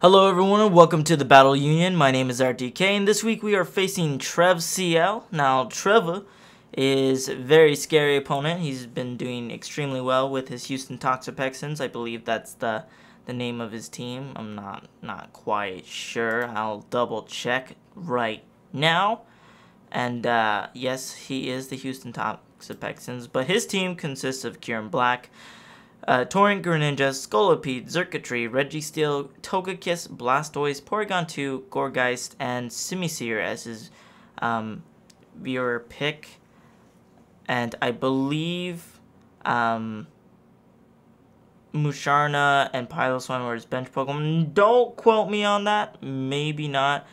Hello everyone and welcome to the Battle Union. My name is RTK and this week we are facing Trev CL. Now Trevor is a very scary opponent. He's been doing extremely well with his Houston Toxapexans. I believe that's the name of his team. I'm not quite sure. I'll double check right now. And yes, he is the Houston Toxapexans, but his team consists of Kieran Black, Torrent Greninja, Scolipede, Xurkitree, Registeel, Togekiss, Blastoise, Porygon 2, Gourgeist, and Simisear as his viewer pick. And I believe Musharna and Piloswine were his bench Pokemon. Don't quote me on that. Maybe not.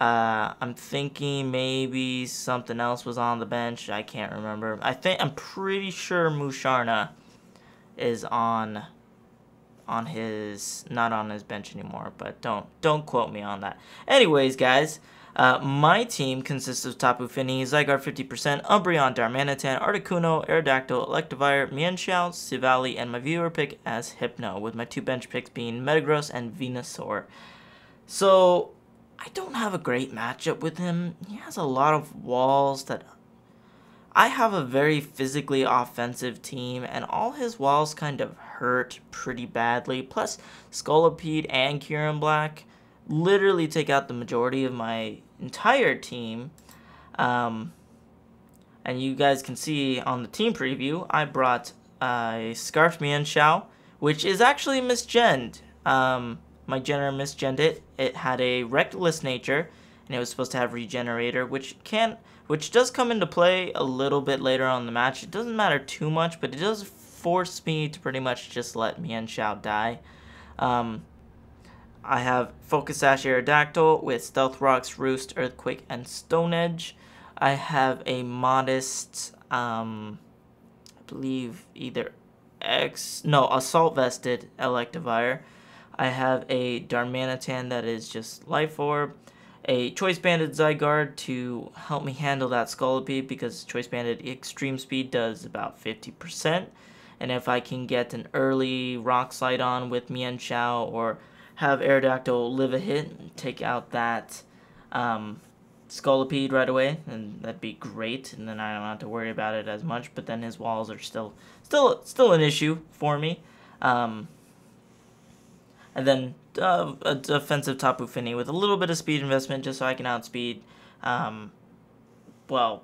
I'm thinking maybe something else was on the bench. I can't remember. I'm pretty sure Musharna is not on his bench anymore, but don't quote me on that. Anyways, guys, my team consists of Tapu Fini, Zygarde 50%, Umbreon, Darmanitan, Articuno, Aerodactyl, Electivire, Mienshao, Sivali, and my viewer pick as Hypno, with my two bench picks being Metagross and Venusaur. So I don't have a great matchup with him. He has a lot of walls that I have a very physically offensive team, and all his walls kind of hurt pretty badly. Plus, Scolipede and Kieran Black literally take out the majority of my entire team. And you guys can see on the team preview, I brought a Scarf Mienshao, which is actually misgenned. My Genner misgenned it. It had a Reckless nature, and it was supposed to have Regenerator, which does come into play a little bit later on in the match. It doesn't matter too much, but it does force me to pretty much just let Mienshao die. I have Focus Sash Aerodactyl with Stealth Rocks, Roost, Earthquake, and Stone Edge. I have a modest, I believe either Assault Vested Electivire. I have a Darmanitan that is just Life Orb, a Choice Banded Zygarde to help me handle that Scolipede, because Choice Banded Extreme Speed does about 50%. And if I can get an early Rock Slide on with Mienshao, or have Aerodactyl live a hit and take out that Scolipede right away, then that'd be great. And then I don't have to worry about it as much. But then his walls are still an issue for me. And then a defensive Tapu Fini with a little bit of speed investment, just so I can outspeed, well,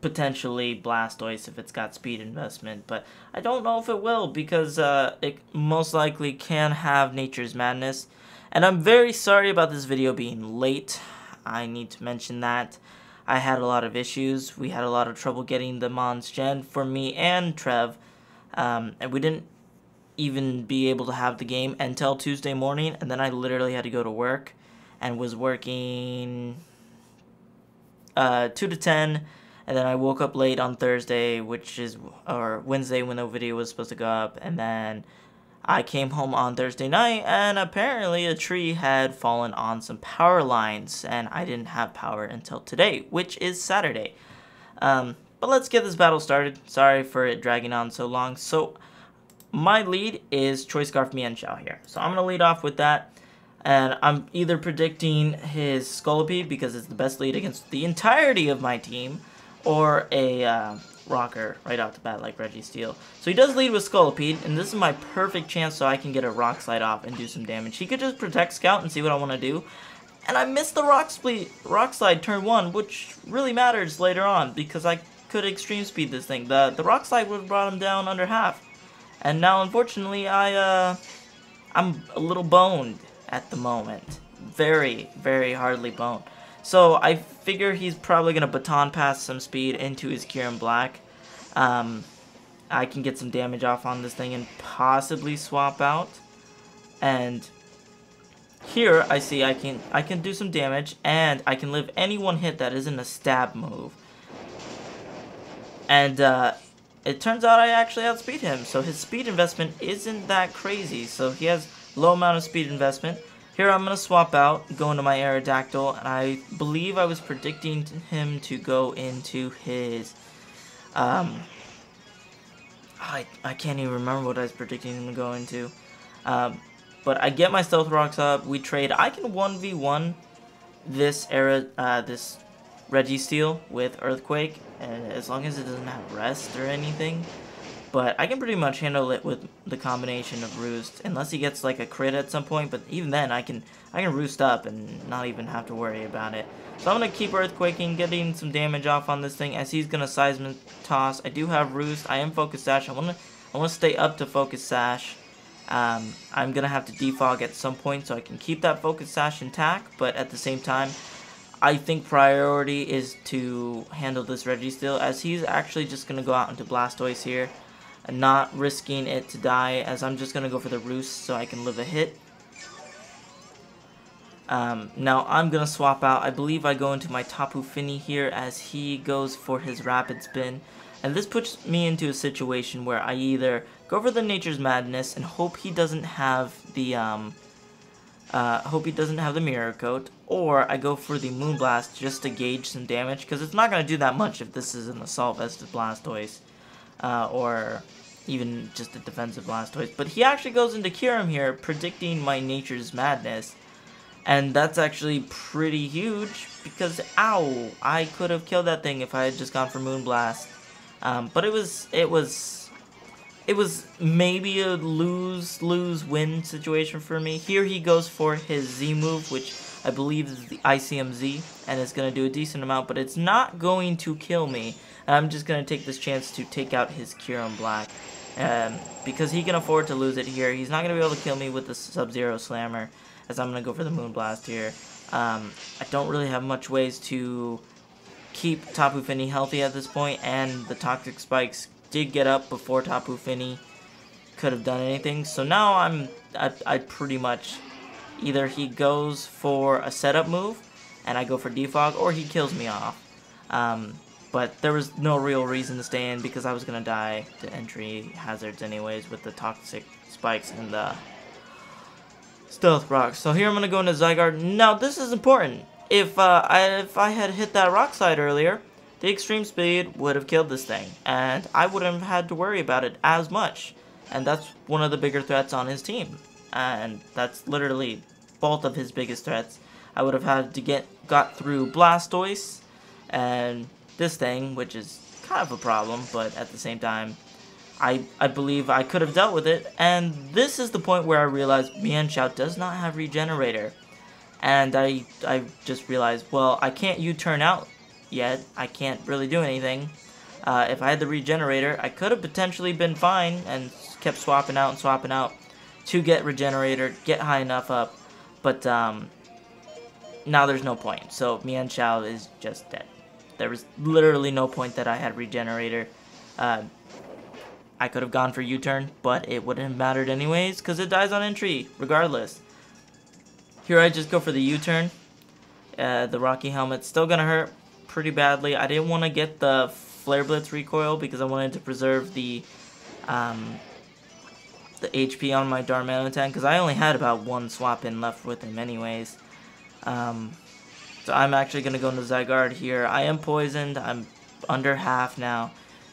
potentially Blastoise if it's got speed investment. But I don't know if it will, because it most likely can have Nature's Madness. And I'm very sorry about this video being late. I need to mention that. I had a lot of issues. We had a lot of trouble getting the Mons Gen for me and Trev. And we didn't even be able to have the game until Tuesday morning, and then I literally had to go to work and was working 2 to 10, and then I woke up late on Thursday, or Wednesday when the video was supposed to go up, and then I came home on Thursday night, and apparently a tree had fallen on some power lines, and I didn't have power until today, which is Saturday. But let's get this battle started. Sorry for it dragging on so long. So my lead is Choice Scarf Mienshao here. So I'm going to lead off with that. And I'm either predicting his Scolipede, because it's the best lead against the entirety of my team, or a Rocker right off the bat like Registeel. So he does lead with Scolipede, and this is my perfect chance so I can get a Rock Slide off and do some damage. He could just Protect Scout and see what I want to do. And I missed the Rock Slide turn 1, which really matters later on, because I could Extreme Speed this thing. The Rock Slide would have brought him down under half. And now, unfortunately, I'm a little boned at the moment. Very, very hardly boned. So I figure he's probably going to Baton Pass some speed into his Kieran Black. I can get some damage off on this thing and possibly swap out. And here I see I can do some damage, and I can live any one hit that isn't a stab move. And it turns out I actually outspeed him, so his speed investment isn't that crazy. So he has low amount of speed investment. Here I'm going to swap out, go into my Aerodactyl, and I believe I was predicting him to go into his, I can't even remember what I was predicting him to go into. But I get my Stealth Rocks up, we trade. I can 1v1 this this Registeel with Earthquake, and as long as it doesn't have Rest or anything. But I can pretty much handle it with the combination of Roost, unless he gets like a crit at some point. But even then, I can Roost up and not even have to worry about it. So I'm gonna keep Earthquaking, getting some damage off on this thing as he's gonna Seismic Toss. I do have Roost. I am Focus Sash. I wanna stay up to Focus Sash. I'm gonna have to defog at some point so I can keep that Focus Sash intact. But at the same time, I think priority is to handle this Registeel, as he's actually just gonna go out into Blastoise here. And not risking it to die, as I'm just going to go for the Roost so I can live a hit. Now I'm going to swap out. I believe I go into my Tapu Fini here as he goes for his Rapid Spin. And this puts me into a situation where I either go for the Nature's Madness and hope he doesn't have the Mirror Coat, or I go for the Moonblast just to gauge some damage, because it's not going to do that much if this is an Assault Vested Blastoise. Or even just a defensive Blastoise. But he actually goes into Kyurem here, predicting my Nature's Madness. And that's actually pretty huge, because, ow, I could have killed that thing if I had just gone for Moonblast. But it was maybe a lose-win situation for me. Here he goes for his Z move, which I believe is the ICMZ, and it's going to do a decent amount, but it's not going to kill me. And I'm just going to take this chance to take out his Kyurem Black, because he can afford to lose it here. He's not going to be able to kill me with the Sub-Zero Slammer, as I'm going to go for the Moonblast here. I don't really have much ways to keep Tapu Fini healthy at this point, and the Toxic Spikes did get up before Tapu Fini could have done anything. So now I pretty much, either he goes for a setup move and I go for defog, or he kills me off. But there was no real reason to stay in, because I was going to die to entry hazards anyways with the Toxic Spikes and the Stealth Rocks. So here I'm going to go into Zygarde. Now this is important. If I had hit that Rock Slide earlier, the Extreme Speed would have killed this thing, and I wouldn't have had to worry about it as much. And that's one of the bigger threats on his team. And that's literally both of his biggest threats. I would have had to got through Blastoise and this thing, which is kind of a problem, but at the same time, I believe I could have dealt with it. And this is the point where I realized Mienshao does not have Regenerator. And I just realized, well, I can't U-turn out yet. I can't really do anything. If I had the Regenerator, I could have potentially been fine and kept swapping out to get Regenerator, get high enough up. But now there's no point. So Mienshao is just dead. There was literally no point that I had Regenerator. I could have gone for U-turn, but it wouldn't have mattered anyways, because it dies on entry, regardless. Here I just go for the U-turn. The Rocky Helmet's still going to hurt pretty badly. I didn't want to get the Flare Blitz recoil, because I wanted to preserve the HP on my Darmanitan, because I only had about one swap in left with him anyways. So I'm actually going to go into Zygarde here. I am poisoned. I'm under half now.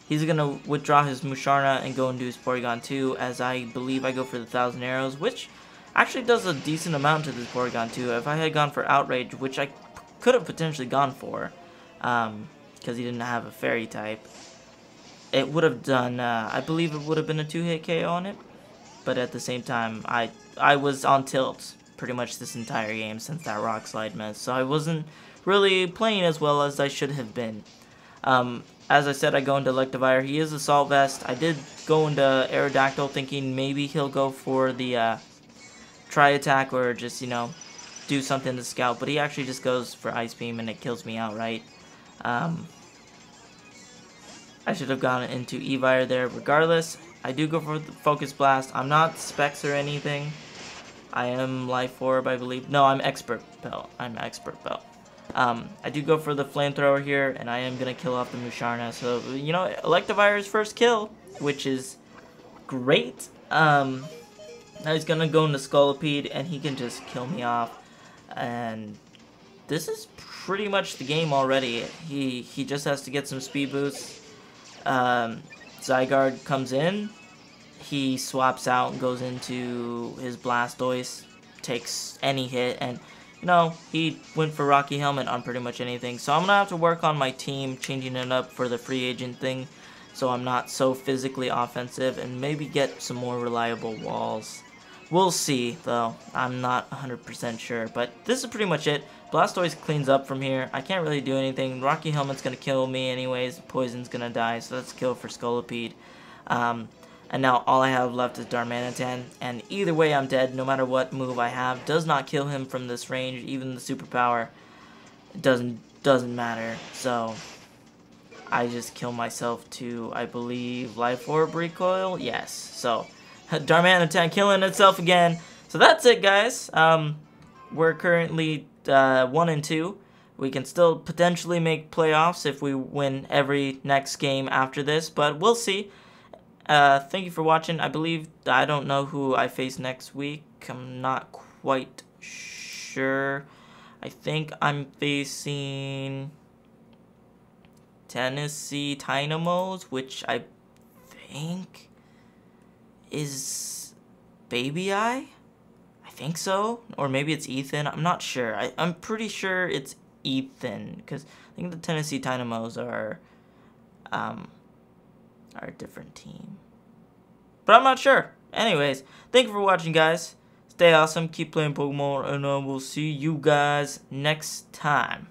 He's going to withdraw his Musharna and go into his Porygon 2, as I believe I go for the 1,000 Arrows, which actually does a decent amount to this Porygon 2. If I had gone for Outrage, which I could have potentially gone for, because he didn't have a Fairy type, it would have done, I believe it would have been a 2-hit KO on it. But at the same time, I was on tilt pretty much this entire game since that Rock Slide mess, so I wasn't really playing as well as I should have been. As I said, I go into Electivire. He is Assault Vest. I did go into Aerodactyl thinking maybe he'll go for the Tri-Attack, or just, you know, do something to Scout, but he actually just goes for Ice Beam and it kills me outright. I should have gone into Evire there regardless. I do go for the Focus Blast. I'm not Specs or anything. I am Life Orb, I believe. No, I'm Expert Belt. I do go for the Flamethrower here, and I am going to kill off the Musharna. So, you know, Electivire's first kill, which is great. Now he's going to go into Scolipede, and he can just kill me off. And this is pretty much the game already. He just has to get some speed boosts. Zygarde comes in. he swaps out and goes into his Blastoise, takes any hit, and you know, he went for Rocky Helmet on pretty much anything. So I'm gonna have to work on my team, changing it up for the free agent thing, so I'm not so physically offensive, and maybe get some more reliable walls. We'll see, though. I'm not 100% sure, but this is pretty much it. Blastoise cleans up from here. I can't really do anything. Rocky Helmet's gonna kill me anyways. Poison's gonna die, so that's a kill for Scolipede. And now all I have left is Darmanitan, and either way I'm dead. No matter what move I have, does not kill him from this range. Even the superpower doesn't matter. So I just kill myself to, I believe, Life Orb Recoil. Yes. So Darmanitan killing itself again. So that's it, guys. We're currently 1-2. We can still potentially make playoffs if we win every next game after this, but we'll see. Thank you for watching. I don't know who I face next week. I'm not quite sure. I think I'm facing Tennessee Dynamos, which I think is Baby Eye. I think so. Or maybe it's Ethan. I'm not sure. I'm pretty sure it's Ethan, because I think the Tennessee Dynamos are a different team. But I'm not sure. Anyways, thank you for watching, guys. Stay awesome, keep playing Pokemon, and we'll see you guys next time.